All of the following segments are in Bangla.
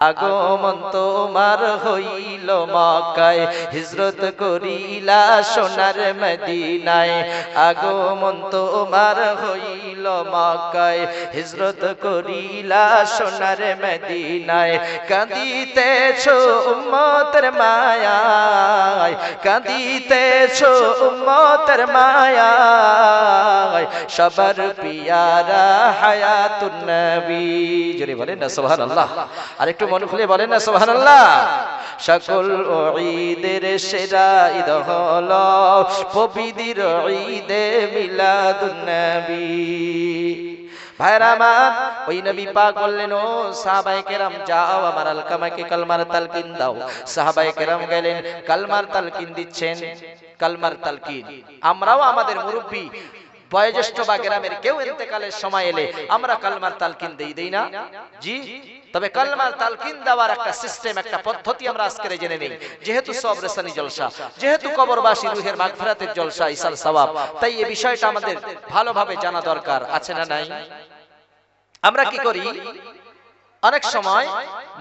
আগমন তোমার হইল মক্কায়, হিজরত করিলা সোনার মদিনায়। আগমন তোমার হইল মক্কায়, হিজরত করিলা সোনার মদিনায়। কাঁদিতেছো উম্মতের মায়ায়, কাঁদিতেছো উম্মতের মায়ায়। সবার পিয়ারা হায়াতুন নবী। জোরে বলেন না সুবহানাল্লাহ। আরেকটু মন খুলে বলেন না সুবহানাল্লাহ। সকল ঈদের সেরা ঈদ হলো পবিত্র ঈদে মিলাদুন নবী। ভাইরা আমার, ওই নবী পাক বললেন, ও সাহাবায়ে কেরাম যাও আমার আলকামাকে কালমার তালকিন দাও। সাহাবায়ে কেরাম গেলেন, কালমার তালকিন দিচ্ছেন। কালমার তালকিন আমরাও আমাদের মুরব্বী বয়োজ্যেষ্ঠ বা গ্রামের কেউ ইন্তেকালের সময় এলে আমরা কালমার তালকিন দেই না? জি। তবে কালমার তালকিন দেওয়ার একটা সিস্টেম, একটা পদ্ধতি আমরা আজকে জেনে নেই। যেহেতু সব রেসানি জলসা, যেহেতু কবরবাসী রুহের মাগফিরাতের জলসা, ইসাল সওয়াব, তাই এই বিষয়টা আমাদের ভালোভাবে জানা দরকার আছে না নাই? আমরা কি করি, অনেক সময়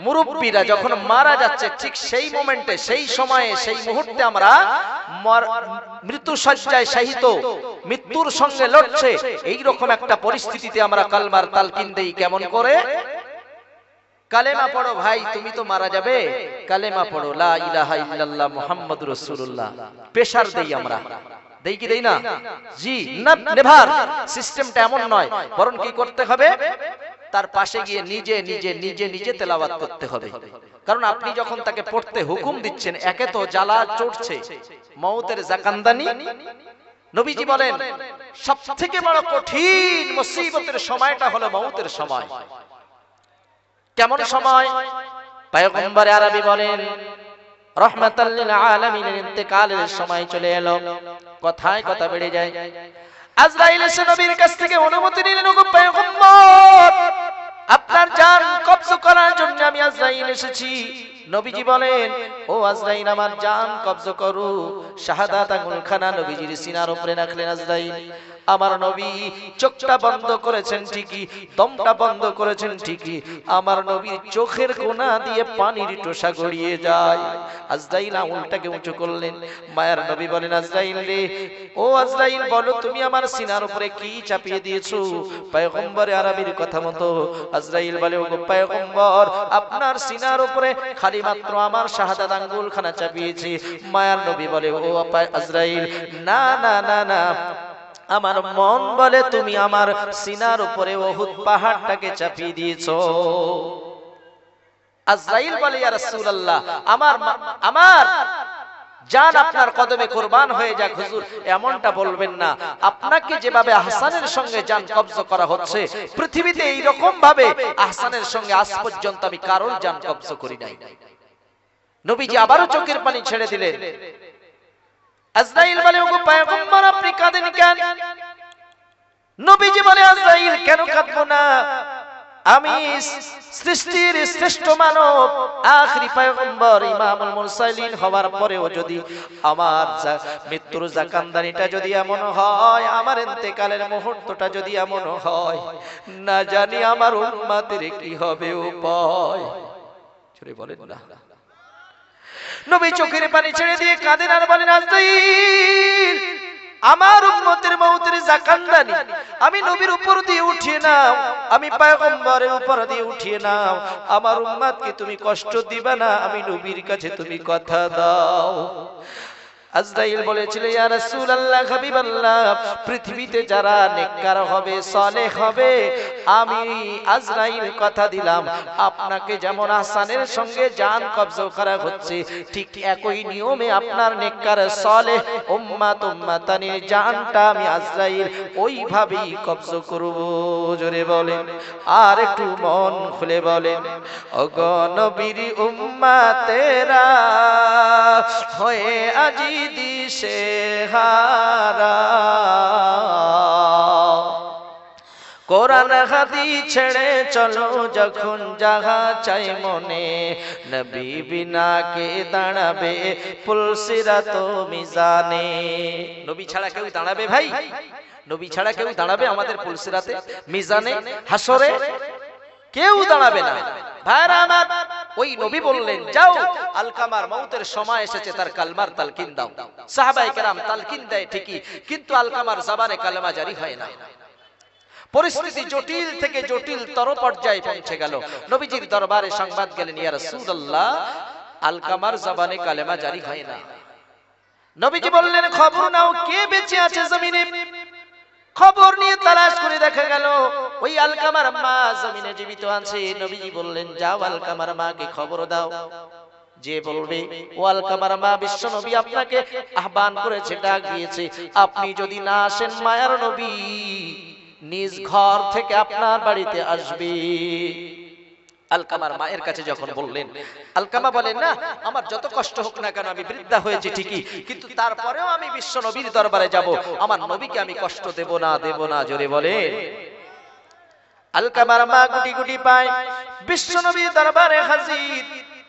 মুরব্বীরা যখন মারা যাচ্ছে ঠিক সেই মোমেন্টে, সেই সময়ে, সেই মুহূর্তে আমরা মৃত্যু শয্যায় শায়িত, মৃত্যুর সঙ্গে লড়ছে, এইরকম একটা পরিস্থিতিতে আমরা কালমার তালকিন দেই। কেমন করে? কালেমা পড়ো ভাই, তুমি তো মারা যাবে, কালেমা পড়ো লা ইলাহা ইল্লাল্লাহ মুহাম্মাদুর রাসূলুল্লাহ। প্রেসার দেই আমরা, দেই কি দেই না? জি না। নেভার সিস্টেমটা এমন নয়, বরং কি করতে হবে, তার পাশে গিয়ে নিজে নিজে নিজে নিজে তেলাওয়াত করতে হবে। কারণ আপনি যখন তাকে পড়তে হুকুম দিচ্ছেন, একে তো জ্বালা চড়ছে, মউতের জাকান্দানি। নবীজি বলেন সবথেকে বড় কঠিন মুসিবতের সময়টা হলো মউতের সময়। কেমন সময়? পয়গম্বর আরবি বলেন রাহমাতাল লিল আলামিনের ইন্তেকালের সময় চলে এলো, কথায় কথা বেড়ে যায়। আজরাইল এসে নবীর কাছ থেকে অনুমতি নিলেন, ওগো পয়গম্বর, আপনার জান কবজ করার জন্য আমি আজরাইল এসেছি। নবীজি বলেন, ও আজরাইল, আমার জান কবজ করো। শাহাদাত আঙ্গুলখানা নবীজির সিনার উপরে রাখলেন আজরাইল। আমার নবী চোখটা বন্ধ করেছেন ঠিকই, দমটা বন্ধ করেছেন ঠিকই, আমার নবীর চোখের কোণা দিয়ে পানির টোসা গড়িয়ে যায়। আজরাইল আঙুলটাকে উঁচু করলেন। মায়ার নবী বলেন, আজরাইল রে, ও আজরাইল, বলো তুমি আমার সিনার উপরে কি চাপিয়ে দিয়েছো? পয়গম্বর আরবির কথা মতো আজরাইল বলে, ওগো পয়গম্বর, আপনার সিনার উপরে খালি মাত্র আমার শাহাদাত আঙ্গুলখানা চাপিয়েছি। মায়ার নবী বলে, ও আজরাইল, না না না না, আমার মন বলে তুমি আমার সিনার উপরে উহুদ পাহাড়টাকে চাপিয়ে দিয়েছো। আজরাইল বলে, ইয়া রাসূলুল্লাহ, আমার জান আপনার কদমে কুরবান হয়ে যাক। হুজুর, এমনটা বলবেন না। আপনাকে যেভাবে আহসানের সঙ্গে জান কবজ করা হচ্ছে, পৃথিবীতে এই রকম ভাবে আহসানের সঙ্গে আজ পর্যন্ত আমি কারোর জান কবজ করি নাই। নবীজি আবারও চোখের পানি ছেড়ে দিলেন। আজরাইল বলে, ওগো পয়গম্বর, আপনি কাঁদেন কেন? নবীজি বলে, আজরাইল, কেন কাঁদবো না? আমি সৃষ্টির শ্রেষ্ঠ মানব, আখিরি পয়গম্বর, ইমামুল মুরসালিন হওয়ার পরেও যদি আমার মৃত্যুর জাকান্দানিটা যদি এমন হয়, আমার ইন্তেকালের মুহূর্তটা যদি এমন হয়, না জানি আমার উম্মতের কি হবে উপায়। চলে বলেন না। নবী চোখের পানি ছেড়ে দিয়ে কাঁদেন আর বলেন, আজরাইল, আমার উম্মতের মউতের জাকান্দানি আমি নবীর উপর দিয়ে উঠিয়ে নাও, আমি পয়গম্বরের উপর দিয়ে উঠিয়ে নাও। আমার উম্মতকে তুমি কষ্ট দিবা না, আমি নবীর কাছে তুমি কথা দাও। আজরাইল বলেছিল, ইয়া রাসূলুল্লাহ, হাবিবাল্লাহ, পৃথিবীতে যারা নেককার হবে, সালেহ হবে, আমি আজরাইল কথা দিলাম, আপনাকে যেমন আহসানের সঙ্গে জান কবজ করা হচ্ছে, ঠিক একই নিয়মে আপনার নেককার সালেহ উম্মত উম্মাতানির জানটা আমি আজরাইল ওইভাবেই কবজ করব। জোরে বলেন, আর একটু মন খুলে বলেন, ওগো নবীর উম্মতেরা হয়ে আজি দিশে হারা, কোরআন হাদিস ছেড়ে চলো যখন যাহা চাই মনে, নবী বিনা কে দাঁড়াবে পুলসিরাত মিজানে। নবী ছাড়া কেউ দাঁড়াবে ভাই? নবী ছাড়া কেউ দাঁড়াবে আমাদের পুলসিরাতে, মিজানে, হাসরে? কেউ দাঁড়াবে না। ভাইরা আমার, ওই নবী বললেন, যাও আলকামার মউতের সময় এসেছে, তার কালমার তালকিন দাও। সাহাবায়ে কেরাম তালকিন দেয় ঠিকই, কিন্তু আলকামার জবানে কালেমা জারি হয় না। পরিস্থিতি জটিল থেকে জটিলতর পর্যায়ে পৌঁছে গেল। নবীজির দরবারে সংবাদ গেলেন, ইয়া রাসূলুল্লাহ, আলকামার জবানে কালেমা জারি হয় না। নবীজি বললেন, খবর নাও, কে বেঁচে আছে জমিনে? খবর নিয়ে তালাশ করে দেখা গেল ওই আলকামার মা জমিনে জীবিত আছে। নবীজি বললেন, যাও আলকামার মাকে খবর দাও, যে বলবে ও আলকামার মা, বিশ্ব নবী আপনাকে আহ্বান করেছে, ডাক দিয়েছে, আপনি যদি না আসেন মায়ার নবী নিজ ঘর থেকে আপনার বাড়িতে আসবে। আলকামার মায়ের কাছে যখন বললেন, আলকামা বলেন, না, আমার যত কষ্ট হোক না কেন, আমি বৃদ্ধা হয়েছি ঠিকই, কিন্তু তারপরেও আমি বিশ্ব নবীর দরবারে যাব, আমার নবীকে আমি কষ্ট দেব না, দেব না। জোরে বলেন। আলকামার মা গুটি গুটি পায় বিশ্ব নবীর দরবারে হাজির।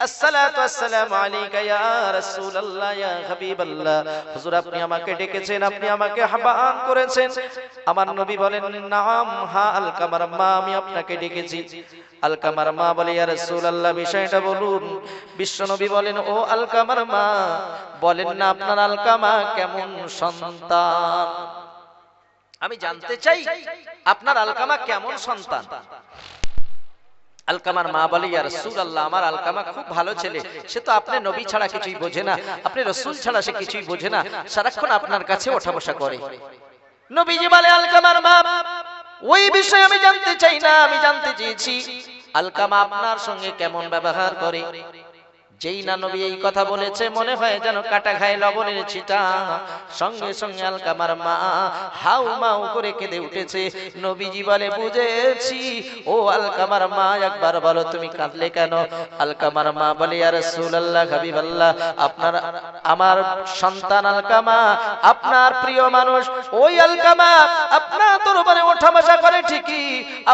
আসসালাতু ওয়াসসালামু আলাইকা ইয়া রাসূলুল্লাহ, ইয়া হাবিবাল্লাহ। হুজুর, আপনি আমাকে ডেকেছেন, আপনি আমাকে আহ্বান করেছেন। আমার নবী বলেন, নাম, হ্যাঁ আলকামার মা, আমি আপনাকে ডেকেছি। আলকামার মা বলে, ইয়া রাসূলুল্লাহ, বিষয়টা বলুন। বিশ্ব নবী বলেন, ও আলকামার মা, বলেন না আপনার আলকামা কেমন সন্তান? আমি জানতে চাই আপনার আলকামা কেমন সন্তান। আলকামার মা বলে, ইয়া রাসূলুল্লাহ, আমার আলকামা খুব ভালো ছেলে, সে তো আপনি নবী ছাড়া কিছুই বোঝে না, আপনি রাসূল ছাড়া সে কিছুই বোঝে না, সারাক্ষণ আপনার কাছে ওঠা বসা করে। নবীজি বলে, আলকামার মা, ওই বিষয় আমি জানতে চাই না, আমি জানতে চেয়েছি আলকামা আপনার সঙ্গে কেমন ব্যবহার করে। যেই না নবী এই কথা বলেছে, মনে হয় যেন কাটা খায় লবণের ছিটা। সঙ্গে সঙ্গে আলকামার মা হাউ মাউ করে কেঁদে উঠেছে। নবীজি বলে, বুঝেছি। ও আলকামার মা, একবার বলো তুমি কাঁদলে কেন? আলকামার মা বলে, ইয়া রাসূলুল্লাহ, হাবিবাল্লাহ, আপনার আমার সন্তান আলকামা আপনার প্রিয় মানুষ। ওই আলকামা আপনার দরবারে ওঠা বসা করে ঠিকই,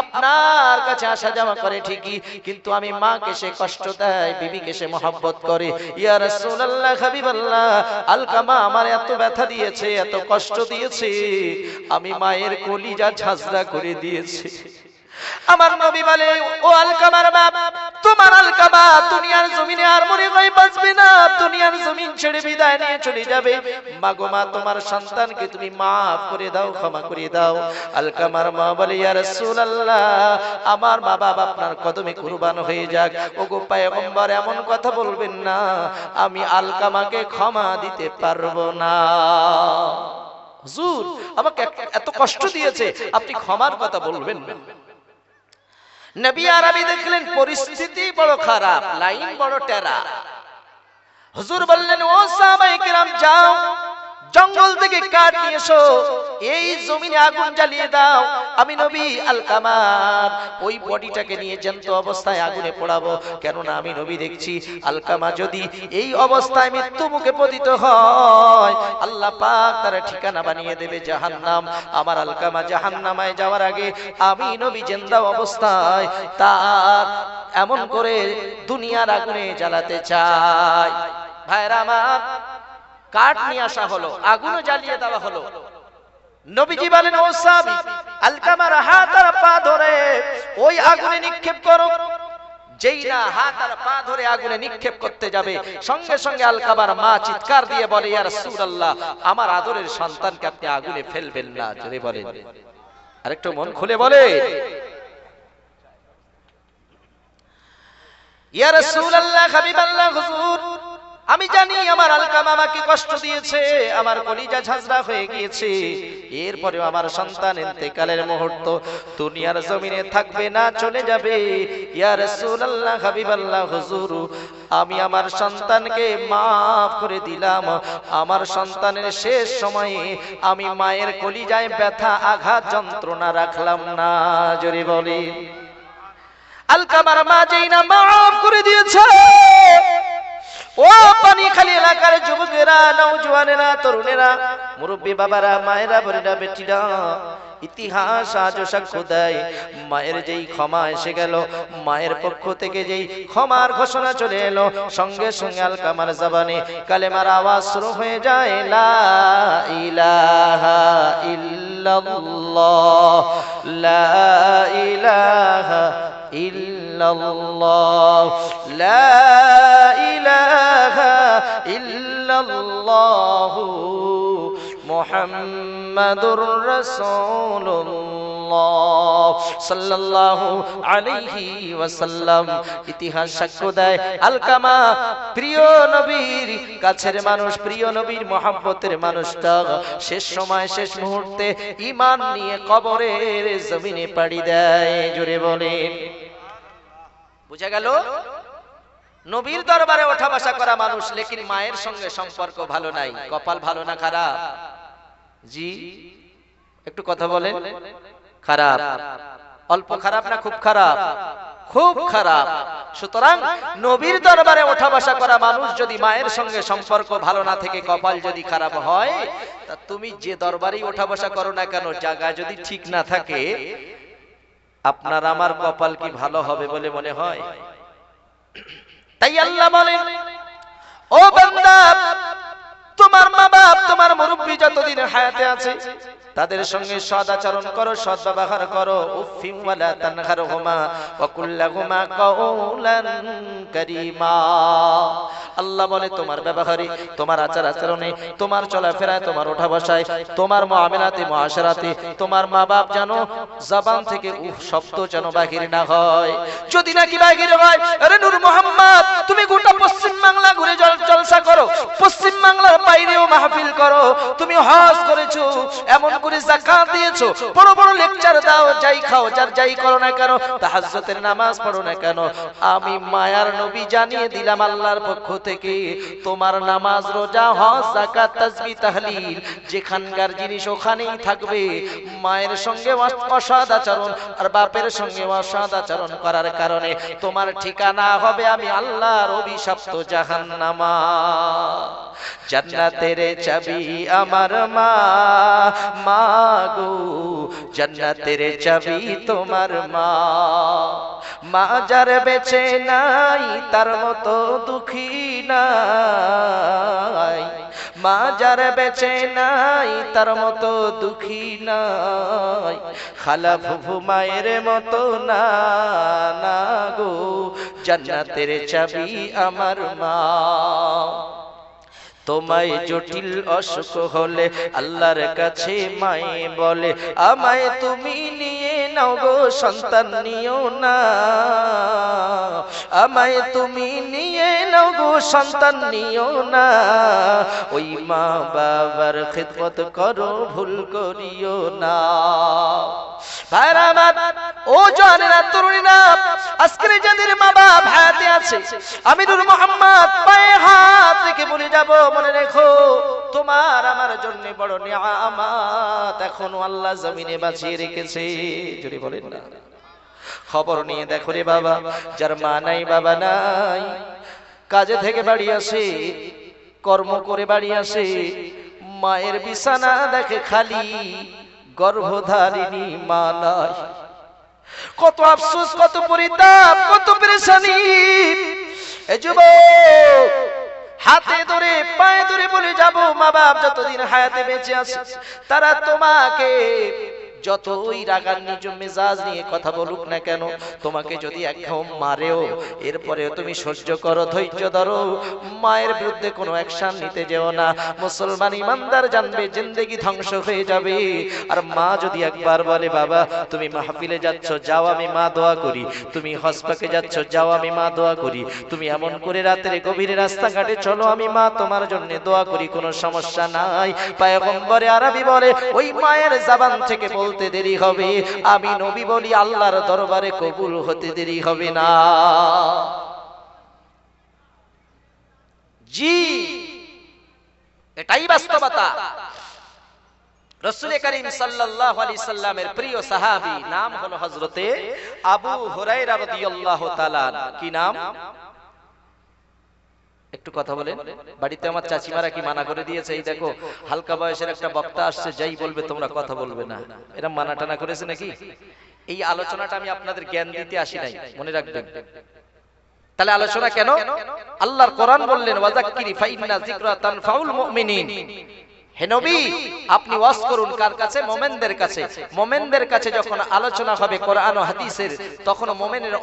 আপনার কাছে আসা যাওয়া করে ঠিকই, কিন্তু আমি মাকে সে কষ্ট দেয়, বিবিকে সে মহব্বত করে। ইয়া রাসূলুল্লাহ, হাবিবাল্লাহ, আলকামা আমার এত ব্যথা দিয়েছে, এত কষ্ট দিয়েছে, আমি মায়ের কলিজা ঝাঁঝরা করে দিয়েছি। আমার নবী বলে, ও আলকামার বাপ, তোমার আলকামা দুনিয়ার জমিনে আর মনে হয় বাঁচবে না, দুনিয়ার জমিন ছেড়ে বিদায় নিয়ে চলে যাবে। মাগো মা, তোমার সন্তানকে তুমি মাফ করে দাও, ক্ষমা করে দাও। আলকামার মা বলে, ইয়া রাসূলুল্লাহ, আমার মা বাবা আপনার কদমে কুরবান হয়ে যাক। ওগো পয়গম্বর, এমন কথা বলবেন না, আমি আলকামাকে ক্ষমা দিতে পারবো না। হুজুর, আমাকে এত কষ্ট দিয়েছে, আপনি ক্ষমার কথা বলবেন না। নবী আরবি দেখলেন পরিস্থিতি বড় খারাপ, লাইন বড় টেরা। হুজুর বললেন, ও সাহাবায়ে কেরাম, যাও জঙ্গল থেকে কাঠ নিয়ে এসো, এই জমিনে আগুন জ্বালিয়ে দাও। আমি নবী আলকামার ওই বডিটাকে নিয়ে জ্যান্ত অবস্থায় আগুনে পোড়াবো, কেননা আমি নবী দেখছি আলকামা যদি এই অবস্থায় মৃত্যু মুখে পতিত হয়, আল্লাহ পাক তার ঠিকানা বানিয়ে দেবে জাহান্নাম। আমার আলকামা জাহান্নামায় যাওয়ার আগে আমি নবী জিন্দা অবস্থায় তার এমন করে দুনিয়ার আগুনে জ্বালাতে চাই। ভাইরা আমার, কাঠ নিয়ে আসা হলো, আগুনও জ্বালিয়ে দেওয়া হলো। নবীজি বলেন, ও সাহাবী, আলকামার হাত আর পা ধরে ওই আগুনে নিক্ষেপ করো। যেই না হাত আর পা ধরে আগুনে নিক্ষেপ করতে যাবে, সঙ্গে সঙ্গে আলকামার মা চিৎকার দিয়ে বলে, ইয়া রাসূলুল্লাহ, আমার আদরের সন্তানকে আপনি আগুনে ফেলবেন না। জোরে বলেন, আরেকটু মন খুলে বলে, ইয়া রাসূলুল্লাহ, হাবিবাল্লাহ, হুজুর, আমি জানি আমার আলকামা আমাকে কষ্ট দিয়েছে, আমার কলিজা ঝাঁঝরা হয়ে গিয়েছে, এরপরেও আমার সন্তান ইন্তেকালের মুহূর্ত দুনিয়ার জমিনে থাকবে না, চলে যাবে। ইয়া রাসূলুল্লাহ, হাবিবাল্লাহ, হুজুর, আমি আমার সন্তানকে মাফ করে দিলাম। আমার সন্তানের শেষ সময়ে আমি মায়ের কলিজায় ব্যথা, আঘাত, যন্ত্রণা রাখলাম না। জোরে বলি, আলকামার মা যেই না মাফ করে দিয়েছে, ও পানিখালী এলাকার যুবকেরা, নওজোয়ানেরা, তরুণেরা, মুরব্বী বাবারা, মায়েরা, বোনেরা, বেটিরা, ইতিহাস আজও সাক্ষ্য দেয়, মায়ের যেই ক্ষমা এসে গেল, মায়ের পক্ষ থেকে যেই ক্ষমার ঘোষণা চলে এলো, সঙ্গে সঙ্গে আলকামার জবানে কালেমার আওয়াজ শুরু হয়ে যায়, লা ইলাহা ইল্লাল্লাহ, লা ইলাহা ইল্লাল্লাহ, লা ইলাহা ইল্লাল্লাহু মুহাম্মাদুর রাসূলুল্লাহ সাল্লাল্লাহু আলাইহি ওয়াসাল্লাম। ইতিহাস সাক্ষ্য দেয় আলকামা প্রিয় নবীর কাছের মানুষ, প্রিয় নবীর মহব্বতের মানুষটা শেষ সময় শেষ মুহূর্তে ঈমান নিয়ে কবরের জমিনে পাড়ি দেয়। জোরে বলেন বুঝা গেল? নবীর দরবারে ওঠা বসা করা মানুষ, লেকিন মায়ের সঙ্গে সম্পর্ক ভালো নাই। কপাল ভালো না খারাপ? জি একটু কথা বলেন। খারাপ। অল্প খারাপ না খুব খারাপ? খুব খারাপ। সুতরাং নবীর দরবারে ওঠা বসা করা মানুষ যদি মায়ের সঙ্গে সম্পর্ক ভালো না থেকে কপাল যদি খারাপ হয়, তা তুমি যে দরবারেই ওঠা বসা করো না কেন, জায়গা যদি ঠিক না থাকে, আপনার আমার কপাল কি ভালো হবে বলে মনে হয়? তাই আল্লাহ বলেন, ও বান্দা, তোমার মা বাপ, তোমার মুরব্বি যতদিন হায়াতে আছে তাদের সঙ্গে সদ আচরণ করো, সদ ব্যবহার করো। উফিন ওয়ালা তানহারহুমা ওয়া কুল লাহুমা কাওলান কারীমা। আল্লাহ বলে তোমার ব্যবহারে, তোমার আচার আচরণে, তোমার চলাফেরায়, তোমার ওঠা বসায়, তোমার মুআমালাতে মুআশারাতে তোমার মা বাপ জানো জবান থেকে উফ শব্দ যেন বাহির না হয়। যদি নাকি বাহির হয়, আরে নূর মুহাম্মদ তুমি গোটা পশ্চিম বাংলা ঘুরে জলসা করো, পশ্চিম বাংলার বাইরেও মাহফিল করো, তুমি হজ করেছো, এমন করে যাকাত দিয়েছো, বড় বড় লেকচার দাও, যাই খাও, যার যাই করো না কেন, তাহাজ্জুদের নামাজ পড়ো না কেন, আমি মায়ার নবী জানিয়ে দিলাম আল্লাহর পক্ষ থেকে, তোমার নামাজ, রোজা, হজ, যাকাত, তাসবিহ, তাহলিল যেখানকার জিনিস ওখানেই থাকবে। মায়ের সঙ্গে অসৎ আচরণ আর বাপের সঙ্গে অসৎ আচরণ করার কারণে তোমার ঠিকানা হবে আমি আল্লাহর অভিশপ্ত জাহান্নামা। জান্নাতের চাবি আমার মা, মা গো জান্নাতের চাবি তোমার মা। মা যার বেঁচে নাই তার মতো দুঃখী নাই, মা যার বেঁচে নাই তার মতো দুঃখী নাই, খালা ফুফু মায়ের মতো না, না গো জান্নাতের চাবি আমার মা। তোমায় জটিল অসুখ হলে আল্লাহর কাছে মায়ে বলে, আমায় তুমি নিয়ে নাও গো সন্তান নিও না, আমায় তুমি নিয়ে নাও গো সন্তান নিও না। ওই মা বাবার খিদমত করো, ভুল করিও না। ভাইরা আমার, ও জানেরা, তরুণীরা, আজকের যাদের মা বাপ হায়াতে আছে, আমি নূর মুহাম্মদ পায়ে হাত রেখে বলে যাব, মনে রেখো তোমার আমার জন্য বড় নিয়ামত এখনো আল্লাহ জমিনে বাঁচিয়ে রেখেছে। যদি বলেন না, খবর নিয়ে দেখো রে বাবা, যার মা নাই বাবা নাই, কাজে থেকে বাড়ি আসে, কর্ম করে বাড়ি আসে, মায়ের বিছানা দেখে খালি, গর্ভধারিণী মা নাই। কত আফসোস, কত পরিতাপ, কত পেরেশানি। এ যুবক, হাতে ধরে পায়ে ধরে বলে যাব, মা বাপ যতদিন হায়াতে বেঁচে আছে তারা তোমাকে যতই রাগান্বিত মেজাজ নিয়ে কথা বলুক না কেন, তোমাকে যদি একদম মারেও এরপরেও তুমি সহ্য করো, ধৈর্য ধরো, মায়ের বিরুদ্ধে কোনো অ্যাকশন নিতে যেও না। মুসলমান ইমানদার জানবে জিন্দেগি ধ্বংস হয়ে যাবে। আর মা যদি একবার বলে, বাবা তুমি মাহফিলে যাচ্ছ, যাও আমি মা দোয়া করি, তুমি হজপাকে যাচ্ছ, যাও আমি মা দোয়া করি, তুমি এমন করে রাতের গভীরে রাস্তাঘাটে চলো, আমি মা তোমার জন্য দোয়া করি, কোনো সমস্যা নাই। পয়গম্বরে আরবি বলে, ওই মায়ের জবান থেকে বলতে দেরি হবে, আমি নবী বলি আল্লাহর দরবারে কবুল হতে দেরি হবে না। জি, এটাই বাস্তবতা। রাসূল করিম সাল্লাল্লাহু আলাইহি সাল্লামের প্রিয় সাহাবী নাম হলো হযরতে আবু হুরায়রা রাদিয়াল্লাহু তাআলা। কি নাম? একটু কথা বলেন। বাড়িতে আমার চাচিমারা কি মানা করে দিয়েছে? এই দেখো হালকা বয়সের একটা বক্তা আসছে, যাই বলবে তোমরা কথা বলবে না, এরা মানা টানা করেছে নাকি? এই আলোচনাটা আমি আপনাদের জ্ঞান দিতে আসি নাই, মনে রাখবেন। তাহলে আলোচনা কেন? আল্লাহর কোরআন বললেন, ওয়াযাক্কিরি ফাইন্না যিকরা তানফাউল মুমিনিন, হে নবী আপনি ওয়াজ করুন কার কাছে? মুমিনদের কাছে। মুমিনদের কাছে যখন আলোচনা হবে কোরআন ও হাদিসের, তখন মুমিনের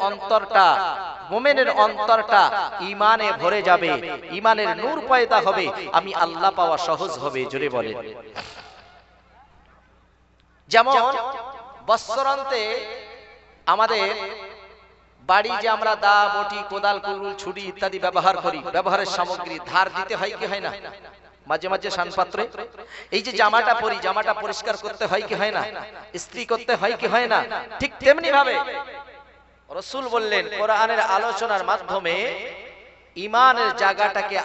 অন্তরটা ঈমানে ভরে যাবে, ঈমানের নূর পয়দা হবে, আমি আল্লাহ পাওয়া সহজ হবে। জোরে বলেন। যেমন বৎসরান্তে আমাদের বাড়ি যে আমরা দা, বটি, কোদাল, কুড়ুল, ছুরি ইত্যাদি ব্যবহার করি, ব্যবহারের সামগ্রী ধার দিতে হয় কি হয় না? মাঝে মাঝে শানপাত্রে এই যে জামাটা পরি, জামাটা পরিষ্কার করতে হয় কি হয় না? ইস্ত্রি করতে হয় কি হয় না? ঠিক তেমনি ভাবে রাসূল বললেন কোরআনের আলোচনার মাধ্যমে ঈমানের জায়গাটাকে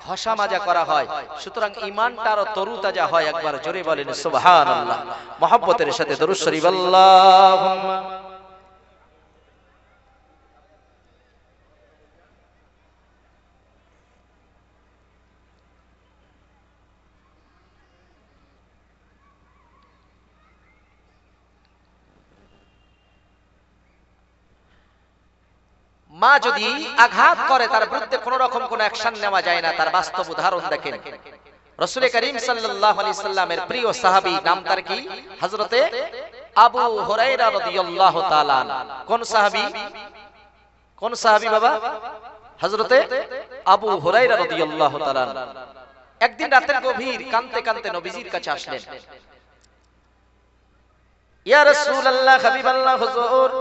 ঘষা মাজা করা হয়, সুতরাং ঈমানটা আরো তরুতাজা হয়। একবার জোরে বলেন সুবহানাল্লাহ। মহব্বতের সাথে দরুদ শরীফ আল্লাহুম্মা। মা যদি আঘাত করে তার বিরুদ্ধে কোন রকম কোন অ্যাকশন নেওয়া যায় না। তার বাস্তব উদাহরণ দেখেন। রাসূল করিম সাল্লাল্লাহু আলাইহি সাল্লামের প্রিয় সাহাবী, নাম তার কি? হযরতে আবু হুরায়রা রাদিয়াল্লাহু তাআলা। কোন সাহাবী? কোন সাহাবী বাবা? হযরতে আবু হুরায়রা রাদিয়াল্লাহু তাআলা। একদিন রাতের গভীর কাঁদতে কাঁদতে নবীজির কাছে আসলেন। ইয়া রাসূলুল্লাহ, হাবিবাল্লাহ, হুজুর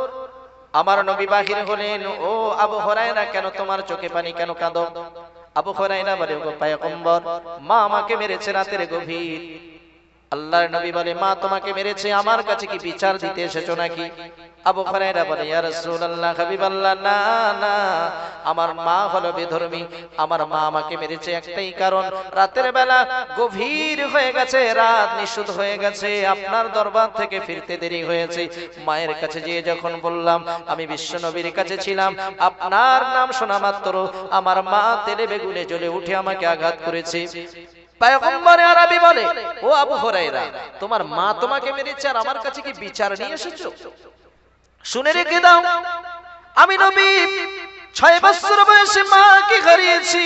আমার নবী বাহির হলেন। ও আবু হুরায়রা, কেন তোমার চোখে পানি, কেন কাঁদো? আবু হুরায়রা বলে, ও পয়গম্বর, মা আমাকে মেরেছে রাতের গভীর। আল্লাহর নবী বলে, মা তোমাকে মেরেছে, আমার কাছে কি বিচার দিতে এসেছো নাকি? আবু হুরায়রা বলে, ইয়া রাসূলুল্লাহ, হাবিবাল্লাহ, না না, আমার মা হলো বেধর্মী। আমার মা আমাকে মেরেছে একটাই কারণ, রাতের বেলা গভীর হয়ে গেছে, রাত নিশুত হয়ে গেছে, আপনার দরবার থেকে ফিরতে দেরি হয়েছে। মায়ের কাছে গিয়ে যখন বললাম আমি বিশ্ব নবীর কাছে ছিলাম, আপনার নাম শোনা মাত্র আমার মা তেলে বেগুনে জ্বলে উঠে আমাকে আঘাত করেছে। পয়গম্বর আরবি বলে, ও আবু হুরায়রা, তোমার মা তোমাকে মেরেছে আর আমার কাছে কি বিচার নিয়ে এসেছো? শুনে রেখে দাও, আমি নবী 6 বছর বয়সে মাকে হারিয়েছি,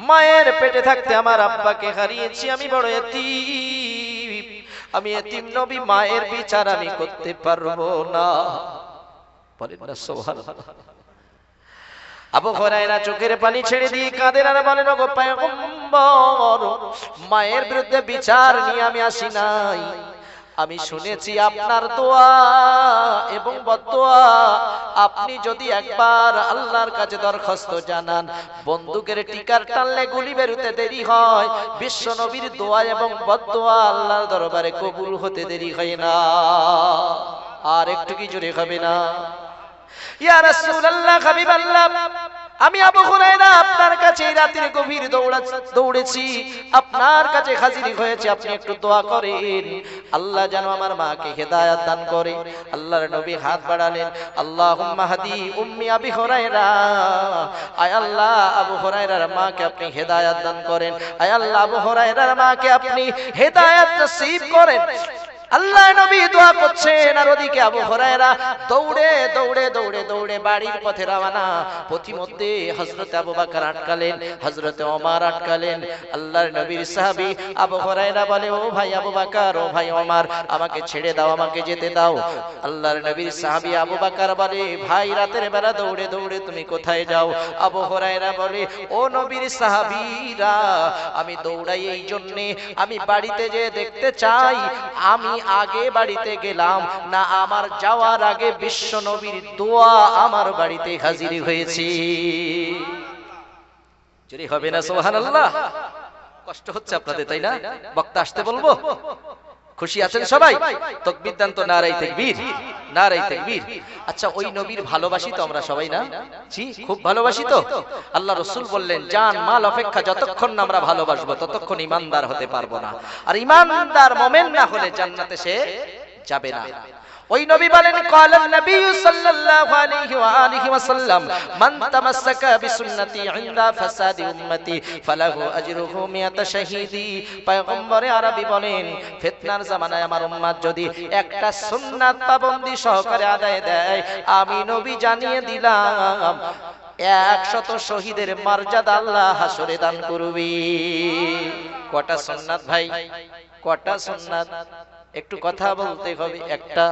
মায়ের পেটে থাকতে আমার আব্বাকে হারিয়েছি, আমি বড় এতিম, আমি এতিম নবী, মায়ের বিচার আমি করতে পারবো না। বলেন না সুবহানাল্লাহ। আবু হুরায়রা চোখের পানি ছেড়ে দিয়ে কাঁদেন আর বলেন, ওগো পয়গম্বর, মায়ের বিরুদ্ধে বিচার নিয়ে আমি আসি নাই, আমি শুনেছি আপনার দোয়া এবং বদদোয়া, আপনি যদি একবার আল্লাহর কাছে দরখাস্ত জানান, বন্দুকের টিকার টানলে গুলি বেরোতে দেরি হয়, বিশ্ব নবীর দোয়া এবং বদদোয়া আল্লাহর দরবারে কবুল হতে দেরি হয় না। আর একটু কি জোরে হবে না? ইয়া রাসূলুল্লাহ, হাবিবাল্লাহ, আমি আবু হুরায়রা আপনার কাছে রাতের গভীর দৌড়েছি, আপনার কাছে হাজির হয়েছে, আপনি একটু দোয়া করেন, আল্লাহ যেন আমার মাকে হেদায়েত দান করে। আল্লাহর নবী হাত বাড়ালেন, আল্লাহুম্মা হাদি উম্মি আবি হুরায়রা, আয় আল্লাহ আবু হুরায়রার মাকে আপনি হেদায়েত দান করেন, আয় আল্লাহ আবু হুরায়রার মাকে আপনি হেদায়েত নসিব করেন। আল্লাহ নবী দোয়া করছেন আর ওদিকে আবু হুরায়রা দৌড়ে দৌড়ে দৌড়ে দৌড়ে বাড়ির পথে রওনা। পথিমধ্যে হযরত আবু বকর আটকালেন, হযরত ওমর আটকালেন। আল্লাহর নবীর সাহাবী আবু হুরায়রা বলে, ও ভাই আবু বকর, ও ভাই ওমর, আমাকে ছেড়ে দাও, আমাকে যেতে দাও। আল্লাহর নবীর সাহাবী আবু বকর বলে, ভাই রাতের বেলা দৌড়ে দৌড়ে তুমি কোথায় যাও? আবু হুরায়রা বলে, ও নবীর সাহাবীরা, আমি দৌড়াই এই জন্য, আমি বাড়িতে যেয়ে দেখতে চাই আমি আগে বাড়িতে গেলাম না আমার যাওয়ার আগে বিশ্ব নবীর দোয়া আমার বাড়িতে হাজির হয়েছে। যদি হবে না সুবহানাল্লাহ? কষ্ট হচ্ছে আপনাদের, তাই না? বক্তা আসতে বলবো? খুশি আছেন সবাই? তাকবীর দেন তো, নারায়ে তাকবীর, নারায়ে তাকবীর। আচ্ছা, ওই নবীর ভালোবাসি তো আমরা সবাই, না? জি, খুব ভালোবাসি তো। আল্লাহ রাসূল বললেন, জান মাল অপেক্ষা যতক্ষণ না আমরা ভালোবাসবো ততক্ষণ ঈমানদার হতে পারবো না, আর ঈমানদার মুমিন না হলে জান্নাতে সে যাবে না। ওই নবী বলেন, ক্বালা নবী সাল্লাল্লাহু আলাইহি ওয়া আলিহি ওয়াসাল্লাম, মান তামাসসাকা বিসুন্নতি ইনদা ফাসাদি উম্মতি ফালাহু আজরুহু মিয়াত শাহীদি। পয়গম্বরে আরবি বলেন, ফিতনার জামানায় আমার উম্মত যদি একটা সুন্নাত পাবন্দি সহকারে আদায় দেয়, আমি নবী জানিয়ে দিলাম 100 শহীদের মর্যাদা আল্লাহ হাসরে দান করবে। কটা সুন্নাত ভাই, কটা সুন্নাত? একটু কথা বলতে হবে। একটা,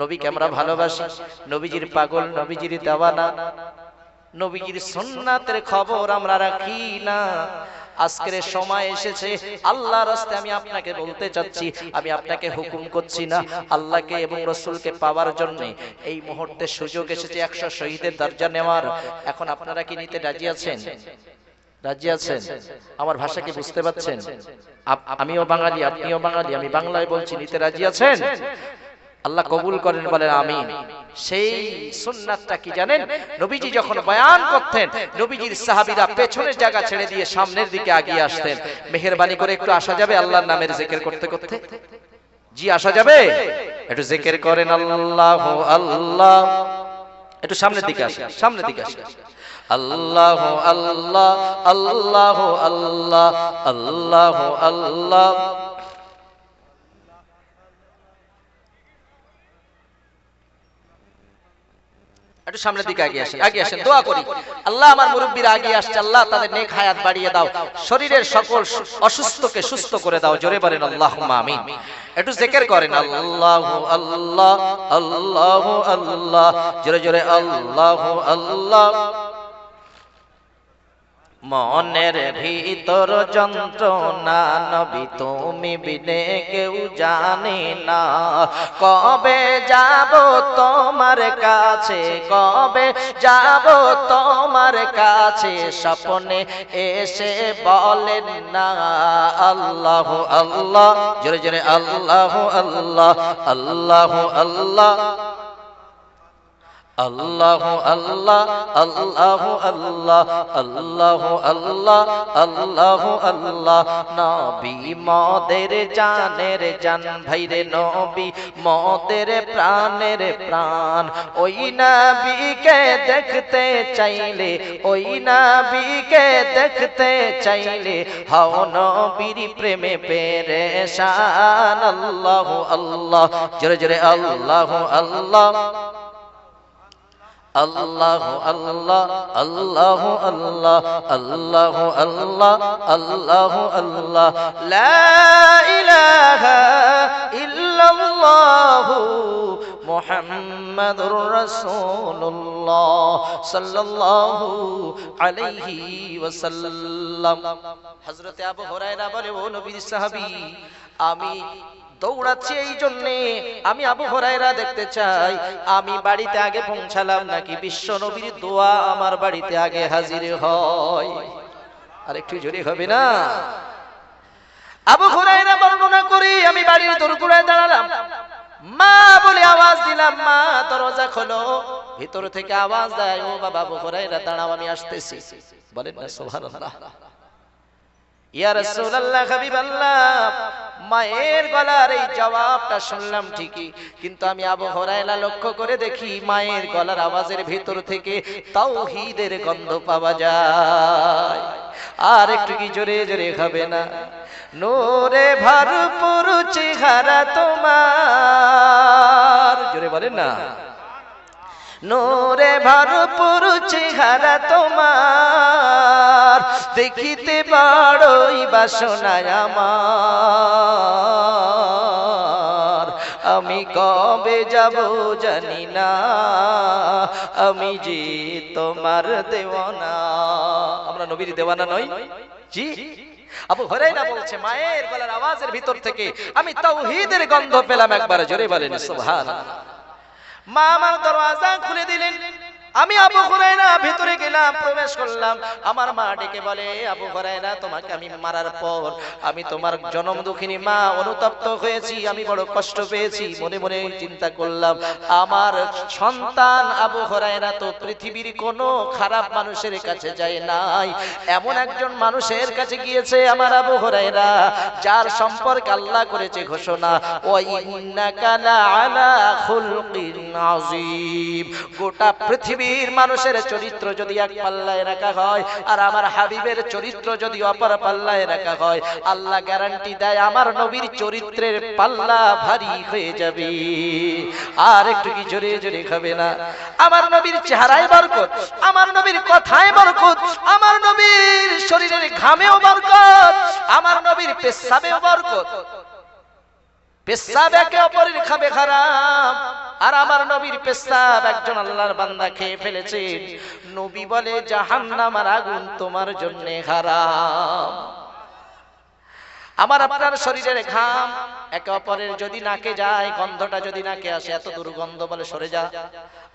নবীকে আমরা ভালোবাসি, নবীজির পাগল, নবীজির দেওয়ানা, নবীজির সুন্নাতের খবর আমরা রাখি না। আজকের সময় এসেছে আল্লাহর রাস্তায় আমি আপনাকে বলতে চাচ্ছি, আমি আপনাকে হুকুম করছি না, আল্লাহকে এবং রাসূলকে পাওয়ার জন্য এই মুহূর্তে সুযোগ এসেছে 100 শহীদের দরজা নেওয়ার। এখন আপনারা কি নিতে রাজি আছেন? রাজি আছেন? আমার ভাষা কি বুঝতে পাচ্ছেন? আমিও বাঙালি, আপনিও বাঙালি, আমি বাংলায় বলছি, নিতে রাজি আছেন? আল্লাহ কবুল করেন, বলেন আমিন। সেই সুন্নাতটা কি জানেন? নবীজি যখন বয়ান করতেন, নবীজির সাহাবীরা পেছনের জায়গা ছেড়ে দিয়ে সামনের দিকে এগিয়ে আসতেন। মেহেরবানি করে একটু আসা যাবে আল্লাহর নামের জিকির করতে করতে? জি আসা যাবে? একটু জিকির করেন আল্লাহু আল্লাহ। একটু সামনের দিকে আসেন, সামনের দিকে আসেন। আল্লাহু আল্লাহ, আল্লাহু আল্লাহ, আল্লাহু আল্লাহ। একটু সামনের দিকে আগে আসেন, আগে আসেন, দোয়া করি। আল্লাহ আমার মুরব্বিরা আগে আসছে, আল্লাহ তাদের নেক হায়াত বাড়িয়ে দাও, শরীরের সকল অসুস্থকে সুস্থ করে দাও। জোরে বলেন আল্লাহুম্মা আমিন। একটু জিকির করেন আল্লাহু আল্লাহ, আল্লাহু আল্লাহ, জোরে জোরে আল্লাহু আল্লাহ। মনের ভিতর যন্ত্রণা নবী তুমি বিনে কেউ জানে না, কবে যাব তোমার কাছে, কবে যাব তোমার কাছে, স্বপ্নে এসে বলেন না আল্লাহু আল্লাহ, জোরে জোরে আল্লাহু আল্লাহ, আল্লাহু আল্লাহ, আল্লাহু আল্লাহ, আল্লাহু আল্লাহ, আল্লাহু আল্লাহ, আল্লাহু আল্লাহ। নবী মোদের জানের জান, ভাইরে নবী মোদের প্রাণের প্রাণ। ওই নবীকে দেখতে চাইলে, ওই নবীকে দেখতে চাইলে হও নবীর প্রেমে পেরেশান। আল্লাহু আল্লাহ, জোরে জোরে আল্লাহু আল্লাহ, আল্লাহু আল্লাহ, আল্লাহু আল্লাহ, আল্লাহু আল্লাহ, আল্লাহু আল্লাহ। লা ইলাহা ইল্লাল্লাহু মুহাম্মাদুর রাসূলুল্লাহ সাল্লাল্লাহু আলাইহি ওয়াসাল্লাম। হযরত আবু হুরায়রা বলে, ও নবীর সাহাবী, আমি দৌড়াচ্ছি এই জন্যে, আমি আবু হুরায়রা দেখতে চাই আমি বাড়িতে আগে পৌঁছালাম নাকি বিশ্ব নবীর দোয়া আমার বাড়িতে আগে হাজির হয়। আর একটু জোরে হবে না? আবু হুরায়রা বর্ণনা করে, আমি বাড়ির দোরগোড়ায় দাঁড়ালাম, মা বলে আওয়াজ দিলাম, মা দরজা খোলো। ভিতর থেকে আওয়াজ দেয়, ও বাবা আবু হুরায়রা দাঁড়াও, আমি আসতেছি। বলেন না সুবহানাল্লাহ। ইয়া রাসূলুল্লাহ, হাবিবাল্লাহ, মায়ের গলার এই জবাবটা শুনলাম ঠিকই, কিন্তু আমি আবু হুরায়রা লক্ষ্য করে দেখি মায়ের গলার আওয়াজের ভিতর থেকে তাওহীদের গন্ধ পাওয়া যায়। আর একটু কি জোরে জোরে হবে না? নূরে ভরপুর চেহারা তোমার, জোরে বলেন না। নূরে ভরপুর চেহারা তোমার, দেখিতে বড়ই বাসনা আমার। আমি কবে যাব জানি না, আমি যে তোমার দেওয়ানা। আমরা নবীর দেওয়ানা নই? জি। আবু হুরায়রা বলছে, মায়ের গলার আওয়াজের ভিতর থেকে আমি তাওহীদের গন্ধ পেলাম। একবার জোরে বলেন সুবহানাল্লাহ। মা আমার দরওয়াজা খুলে দিলেন, আমি আবু হুরায়রা ভিতরে গেলাম, প্রবেশ করলাম। আমার মা ডেকে বলে, আবু হুরায়রা, তোমাকে আমি মারার পর আমি তোমার জনম দুঃখিনী মা অনুতপ্ত হয়েছি, আমি বড় কষ্ট পেয়েছি। মনে মনে চিন্তা করলাম, আমার সন্তান আবু হুরায়রা তো পৃথিবীর কোনো খারাপ মানুষের কাছে যায় নাই, এমন একজন মানুষের কাছে গিয়েছে আমার আবু হুরায়রা, যার সম্পর্কে আল্লাহ করেছে ঘোষণা, ওয়া ইন্নাকা লাআলা খুলকিন আযীম। গোটা পৃথিবীর মানুষের চরিত্র যদি এক পাল্লায় রাখা হয় আর আমার হাবিবের চরিত্র যদি অপর পাল্লায় রাখা হয়, আল্লাহ গ্যারান্টি দেয় আমার নবীর চরিত্রের পাল্লা ভারী হয়ে যাবে। আর একটু কি জোরে জোরে খাবে না? আমার নবীর চেহারায় বরকত, আমার নবীর কথায় বরকত, আমার নবীর শরীরের ঘামেও বরকত, আমার নবীর পেশাবেও বরকত। পেশাব একে অপরের খাবে হারাম, আর আমার নবীর পেশাব একজন আল্লাহর বান্দা খেয়ে ফেলেছেন, নবী বলে জাহান্নামের আগুন তোমার জন্য হারাম। আমার আপনার শরীরের ঘাম একে অপরের যদি নাকে যায়, গন্ধটা যদি নাকে আসে, এত দুর্গন্ধ, বলে সরে যা।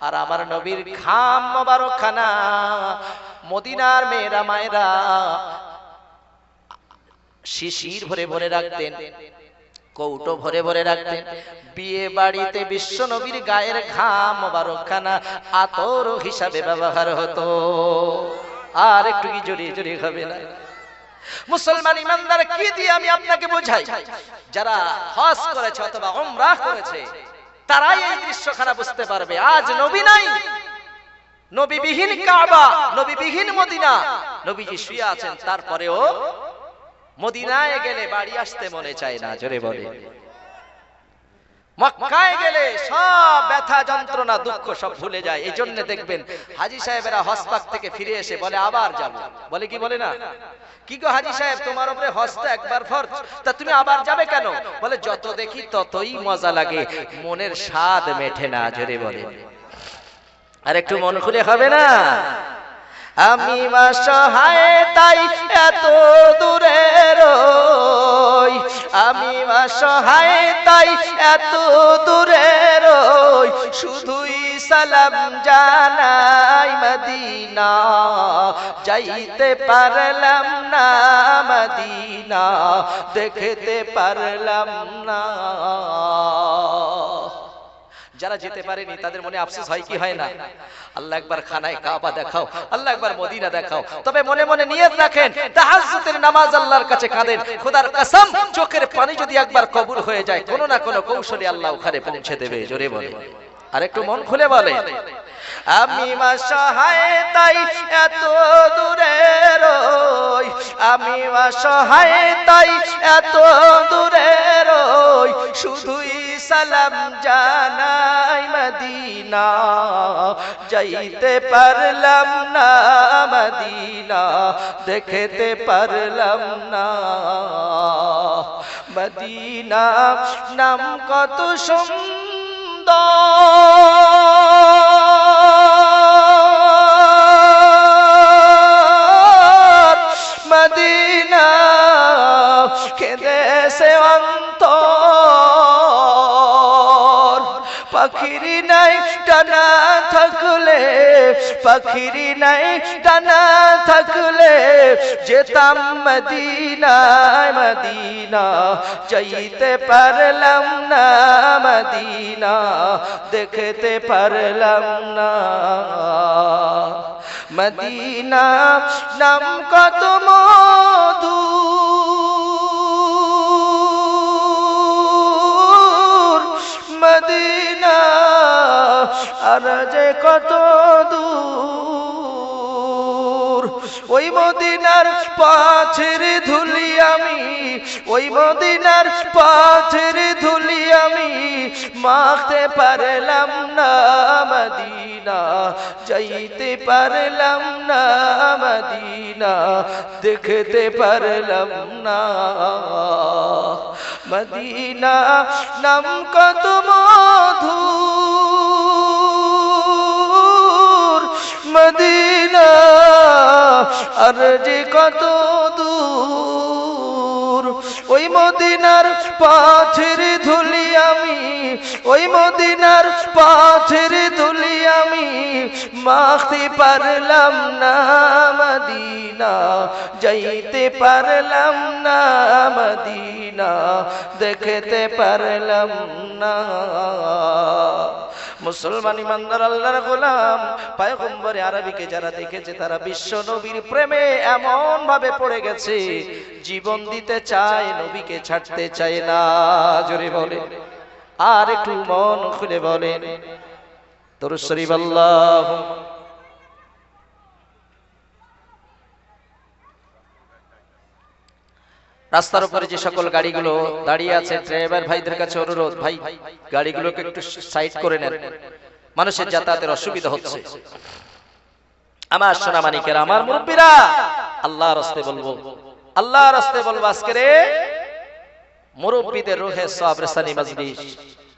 আর আমার নবীর ঘাম মোবারকখানা মদিনার মেয়েরা মায়েরা শিশির ভরে ভরে রাখতেন, কৌটো ভরে ভরে রাখতেন। বিয়ে বাড়িতে বিশ্ব নবীর গায়ের ঘাম মোবারকখানা আতর হিসাবে ব্যবহার হতো। আর একটু কি জড়িয়ে জড়িয়ে খাবে না? মুসলমান ইমানদার কি দিয়ে আমি আপনাকে বোঝাই, যারা হজ করেছে অথবা উমরাহ করেছে তারাই এই দৃশ্যখানা বুঝতে পারবে। আজ নবী নাই, নবীবিহীন কাবা, নবীবিহীন মদিনা, নবীজি শুয়ে আছেন, তারপরেও মদিনায় গেলে বাড়ি আসতে মনে চায় না। জোরে বলে। মক্কায় গেলে সব ব্যথা যন্ত্রণা দুঃখ সব ভুলে যায়। এই জন্য দেখবেন হাজী সাহেবেরা হজ পাক থেকে ফিরে এসে বলে আবার যাব, বলে কি বলে না, কি গো হাজী সাহেব তোমার উপরে হজটা একবার ফরজ, তা তুমি আবার যাবে কেন? বলে যত দেখি ততই মজা লাগে, মনের স্বাদ মেটে না। জোরে বলে। আর একটু মন খুলে হবে না? আমি অসহায় তাই এত দূরে রই, আমি অসহায় তাই এত দূরে রই, শুধুই সালাম জানাই মদিনা, যাইতে পারলাম না মদিনা, দেখতে পারলাম না। যারা যেতে পারেনি তাদের মনে আফসোস হয় কি হয় না? আল্লাহ একবার খানায় কাবা দেখাও, আল্লাহ একবার মদিনা দেখাও। তবে মনে মনে নিয়ত রাখেন, তাহাজ্জুদের নামাজ আল্লাহর কাছে কাঁদেন, খোদার কসম চোখের পানি যদি একবার কবুল হয়ে যায়, কোনো না কোনো কৌশলে আল্লাহ ওখানে পৌঁছে দেবে। জোরে বলে। আর একটু মন খুলে বলে। আমি অসহায় তাই এত দূরে রই, আমি অসহায় তাই এত দূরে রই, শুধুই সালাম জানাই মদিনা, যাইতে পারলাম না মদিনা, দেখতে পারলাম না। মদিনা নাম কত সুন্দর, মদিনা কেঁদে সে অন্তর, পাখিরি নাই টানা থাকলে, পাখিরি নাই টানা থাকলে, যেতাম মদিনায় মদিনা, যাইতে পারলাম না মদিনা, দেখতে পারলাম না। মদিনা নাম কত মধু, মদিনা আর যে কত দূর, ওই মদিনার পাথের ধুলি আমি, ওই মদিনার পাথের ধুলি আমি, মাখতে পারলাম না মদিনা, যাইতে পারলাম না মদিনা, দেখতে পারলাম না। মদিনা নাম কত মধুর, মদিনা আর যে কত দূর, ওই মদিনার পাথের ধুলি আমি, ওই মদিনার পাথের ধুলি আমি, মাখতে পারলাম না মদিনা, যাইতে পারলাম না মদিনা, দেখতে পারলাম না। মুসলমান ইমানদার আল্লাহর গোলাম পয়গম্বরে আরবিকে যারা দেখেছে তারা বিশ্ব নবীর প্রেমে এমন ভাবে পড়ে গেছে, জীবন দিতে চায়, নবীকে ছাড়তে চায় না। জোরে বলে। আর একটু মন খুলে বলেন দরুদ শরীফ। আল্লাহ রাস্তার উপরে যে সকল গাড়িগুলো দাঁড়িয়ে আছে, ড্রাইভার ভাইদের কাছে অনুরোধ, ভাই গাড়িগুলোকে একটু সাইড করে নেন, মানুষের যাতায়াতের অসুবিধা হচ্ছে। আমার সোনা মানিকেরা, আমার মুরব্বীরা, আল্লাহর রাস্তায় বলবো, আল্লাহর রাস্তায় বলবো, আজকে রে মুরব্বীদের রুহে সওয়াব রেসানি মজলিস।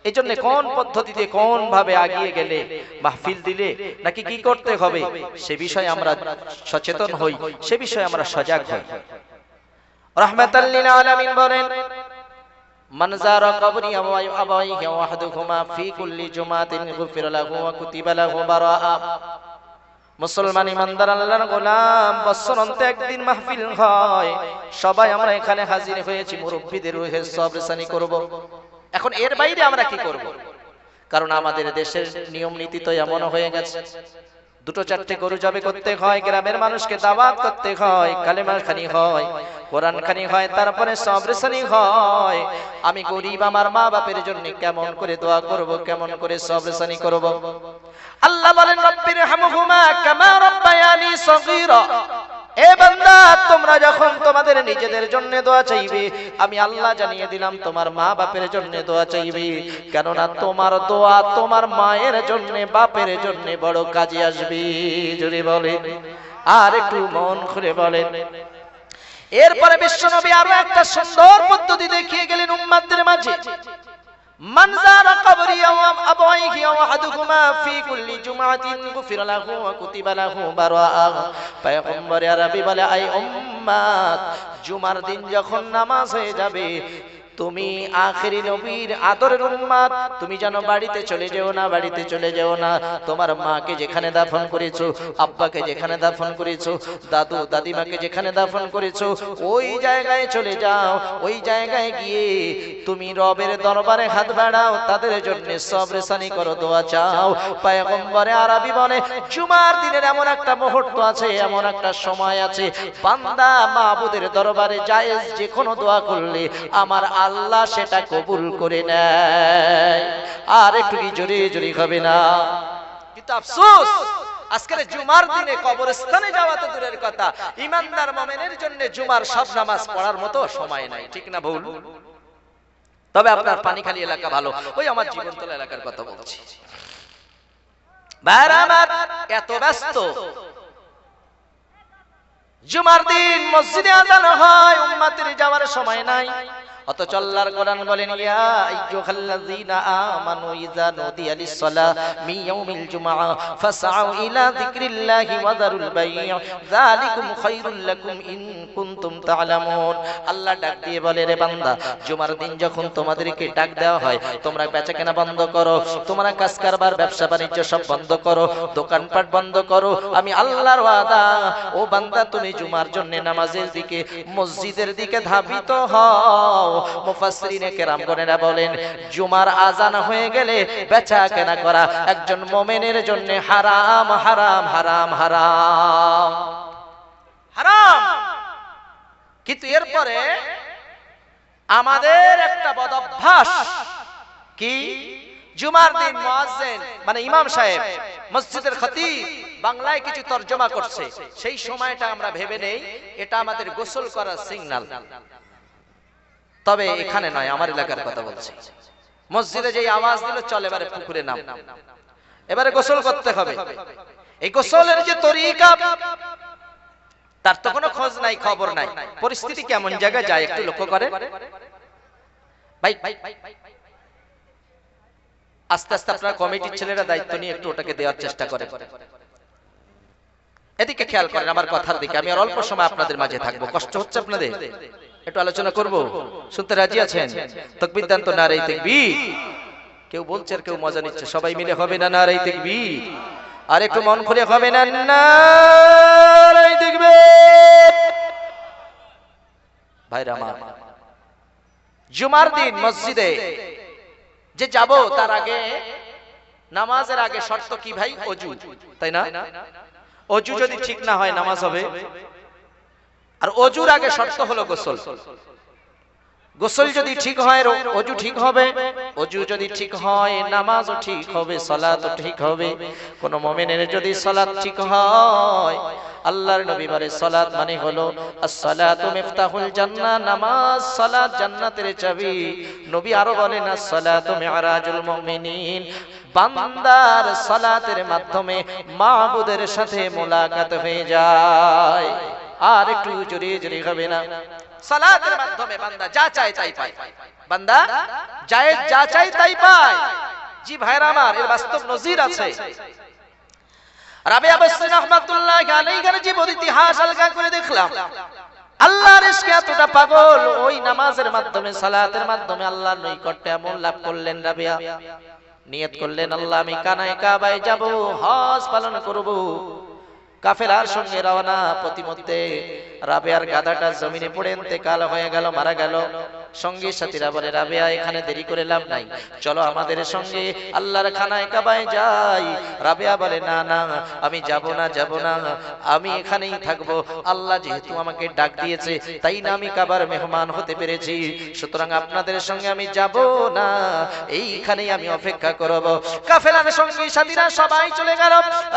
এই জন্য কোন পদ্ধতিতে কোন ভাবে আগিয়ে গেলে মাহফিল দিলে নাকি কি করতে হবে সে বিষয়ে আমরা সচেতন হই, সে বিষয়ে আমরা সজাগ হই। রাহমাতাল লিল আলামিন বলেন, মান যারা কবরি আবাইহি ওয়াহদুহুমা ফি কুল্লি জুমাতিন গুফিরা লাহু ওয়া কুতিবা লাহু বারাআ। মুসলমান ইমানদার আল্লাহর গোলাম, বছরান্তে একদিন মাহফিল হয়, সবাই আমরা এখানে হাজির হয়েছি মুরব্বীদের রুহে সওয়াব রেসানি করব। এখন এর বাইরে আমরা কি করব? কারণ আমাদের দেশের নিয়ম নীতি তো এমন হয়ে গেছে, দুটো চারটে গরু জবে করতে হয়, গ্রামের মানুষকে দাওয়াত করতে হয়, কালেমা খানি হয়, কোরআন খানি হয়, তারপরে সওয়াব রেসানি হয়। আমি গরিব, আমার মা বাপের জন্য কেমন করে দোয়া করব, কেমন করে সওয়াব রেসানি করব? আল্লাহ বলেন, রব্বিরহামহুমা কামা রাব্বায়ানি সগীরা। এ বান্দা, তোমরা যখন তোমাদের নিজেদের জন্য দোয়া চাইবে, আমি আল্লাহ জানিয়ে দিলাম তোমার মা বাপের জন্য দোয়া চাইবে, কেননা তোমার দোয়া তোমার মায়ের জন্য, বাপের জন্য বড় কাজে আসবে। যদি বলেন, আর একটু মন খুলে বলেন। এরপরে বিশ্বনবী আরো একটা সুন্দর পদ্ধতি দেখিয়ে গেলেন উম্মতদের মাঝে। মান যারা কবরি আবাইহি ওয়াহদুহুমা ফি কুল্লি জুমাতিন গুফিরা লাহু ওয়া কুতিবা লাহু বারাআ। পয়গম্বর আরবি বলে, আই উম্মত, জুমার দিন যখন নামাজ হয়ে যাবে, তুমি আখেরি নবীর আদরের উম্মত, তুমি যেন বাড়িতে চলে যেও না, বাড়িতে চলে যেও না। তোমার মাকে যেখানে দাফন করেছো, আব্বাকে যেখানে দাফন করেছো, দাদু দাদিমাকে যেখানে দাফন করেছো, ওই জায়গায় চলে যাও। ওই জায়গায় গিয়ে তুমি রবের দরবারে হাত বাড়াও, তাদের জন্য সওয়াব রেসানি করো, দোয়া চাও। পয়গম্বরে আরবি বলে, জুমার দিনের এমন একটা মুহূর্ত আছে, এমন একটা সময় আছে, বান্দা মাবুদের দরবারে জায়েজ যে কোনো দোয়া করলে আমার আল্লাহ সেটা কবুল করে নেয়। আর একটু কি জোরে জোরে হবে না? কিন্তু আফসোস, আজকের জুমার দিনে কবরস্থানে যাওয়া তো দূরের কথা, ইমানদার মুমিনের জন্য জুমার সব নামাজ পড়ার মতো সময় নাই। ঠিক না ভুল? তবে আপনার পানিখালী এলাকা ভালো, ওই আমার জীবনতলা এলাকার কথা বলছি। ভাইরা আমার, এত ব্যস্ত, জুমার দিন মসজিদে আযান হয়, উম্মতের যাওয়ার সময় নাই। অথচ আল্লাহর কোরআন বলেন, ইয়া আইয়ুহাল্লাযীনা আমানু ইযা নুদিয়া লিস-সালাহ মিন ইয়াউমিল জুমআহ ফাসআউ ইলা যিকরিল্লাহি ওয়া যারুল বাই'আ যালিকুম খায়রুল লাকুম ইন কুনতুম তা'লামুন। আল্লাহ ডাক দিয়ে বলে, রে বান্দা, জুমার দিন যখন তোমাদেরকে ডাক দেওয়া হয়, তোমরা বেচাকেনা বন্ধ করো, তোমরা কাজ কারবার ব্যবসা বাণিজ্য সব বন্ধ করো, দোকানপাট বন্ধ করো। আমি আল্লাহর ওয়াদা, ও বান্দা, তুমি জুমার জন্য নামাজের দিকে, মসজিদের দিকে ধাবিত হও। মুফাসসিরিনে কেরামগণেরা বলেন, জুমার আযান হয়ে গেলে বেচা কেনা করা একজন মুমিনের জন্য হারাম, হারাম, হারাম, হারাম, হারাম। কিন্তু এরপরে আমাদের একটা বদ অভ্যাস কি, জুমার দিন মুয়াজ্জিন মানে ইমাম সাহেব, মসজিদের খতিব বাংলায় কিছু তরজমা করছে, সেই সময়টা আমরা ভেবে নেই এটা আমাদের গোসল করার সিগন্যাল। তবে এখানে নয়, আমার এলাকার কথা বলছি। মসজিদে যে আওয়াজ দিল, চল এবারে পুকুরে নাম, এবারে গোসল করতে হবে। এই গোসলের যে তরিকা, তার তো কোনো খোঁজ নাই, খবর নাই। পরিস্থিতি কেমন জায়গায় যায় একটু লক্ষ্য করে। ভাই আস্তে আস্তে আপনার কমিটির ছেলেরা দায়িত্ব নিয়ে একটু ওটাকে দেওয়ার চেষ্টা করে। এদিকে খেয়াল করেন আমার কথার দিকে। আমি আর অল্প সময় আপনাদের মাঝে থাকবো, কষ্ট হচ্ছে আপনাদের? একটু আলোচনা করব, শুনতে রাজি আছেন? তাকবীর দেন তো, নারে তাকবীর। কেউ বলছে আর কেউ মজা নিচ্ছে, সবাই মিলে হবে না নারে তাকবীর? আর একটু মন খুলে হবে না নারে তাকবীর? ভাইরা আমার, জুমার দিন মসজিদে যে যাব, তার আগে, নামাজের আগে শর্ত কি ভাই? ওযু, তাই না? ওযু যদি ঠিক না হয় নামাজ হবে। আর ওযুর আগে শর্ত হলো গোসল। গোসল যদি ঠিক হয় ওযু ঠিক হবে, ওযু যদি ঠিক হয় নামাজও ঠিক হবে, সালাতও ঠিক হবে। কোন মুমিনের যদি সালাত ঠিক হয়, আল্লাহর নবী বলে সালাত মানে হলো as-salatu মিফতাহুল জান্নাহ, নামাজ সালাত জান্নাতের চাবি। নবী আরো বলেন as-salatu মি'রাজুল মুমিনিন, বান্দার সালাতের মাধ্যমে মাবুদের সাথে মোলাকাত হয়ে যায়। আর একটু জোরে জোরে হবে না? সালাতের মাধ্যমে বান্দা যা চায় তাই পায়, বান্দা যা চায় তাই পায়। জি ভাইরা আমার, এর বাস্তব নজির আছে। রাবিয়া বসরি রাহমাতুল্লাহ আলাইহির জীবন ইতিহাস আলগা করে দেখলাম। আল্লাহর ইশকে এতটা পাগল, ওই নামাজের মাধ্যমে সালাতের মাধ্যমে আল্লাহর নৈকট্য এমন লাভ করলেন। রাবিয়া নিয়ত করলেন, আল্লাহ আমি কানায় কাবায় যাব, হজ পালন করব। কাফেলার সঙ্গে রওনা। প্রতিমধ্যে রাবিয়ার গাধাটা জমিনে পড়ে ইন্তেকাল হয়ে গেল, মারা গেল। সঙ্গী সাথীরা বলে, রাবিয়া এখানে দেরি করে লাভ নাই, চলো আমাদের সঙ্গে আল্লাহর খানায় কাবায় যাই। রাবিয়া বলে, না না, আমি যাব না, আমি এখানেই থাকবো। আল্লাহ যেহেতু আমাকে ডাক দিয়েছে, তাই না আমি কাবার মেহমান হতে পেরেছি, সুতরাং আপনাদের সঙ্গে আমি যাব না, এইখানেই আমি অপেক্ষা করব। কাফেলার সঙ্গী সাথীরা সবাই চলে গেল।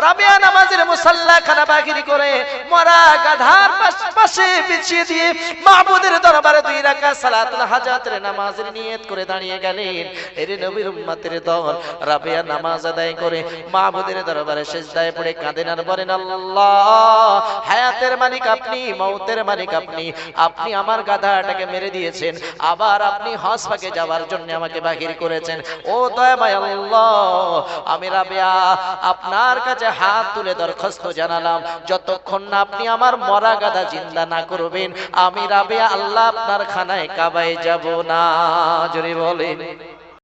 রাবিয়া নামাজের মুসাল্লা খানা বাগিরি করে মরা গাধার পাশে বিছিয়ে দিয়ে মাহবুদের দরবারে 2 রাকাত সালাতুল হাজাতের নামাজের নিয়ত করে দাঁড়িয়ে গেলেন। এর নবীর উম্মতের দল রাবিয়া নামাজ আদায় করে মাহবুদের দরবারে সিজদায় পড়ে কাঁদেন আর বলেন, আল্লাহ, হায়াতের মালিক আপনি, মওতের মালিক আপনি। আপনি আমার গাধাটাকে মেরে দিয়েছেন, আবার আপনি হজ পাকে যাওয়ার জন্য আমাকে বাহির করেছেন। ও দয়াময় আল্লাহ, আমি রাবিয়া আপনার কাছে হাত তুলে দরখাস্ত জানালাম, যতক্ষণ না আপনি আমার মরা গাধা জিন্দা না করবেন, আমি রাবিয়া আল্লাহ আপনার খানায় কাবায় যাব না। জোরে বলেন।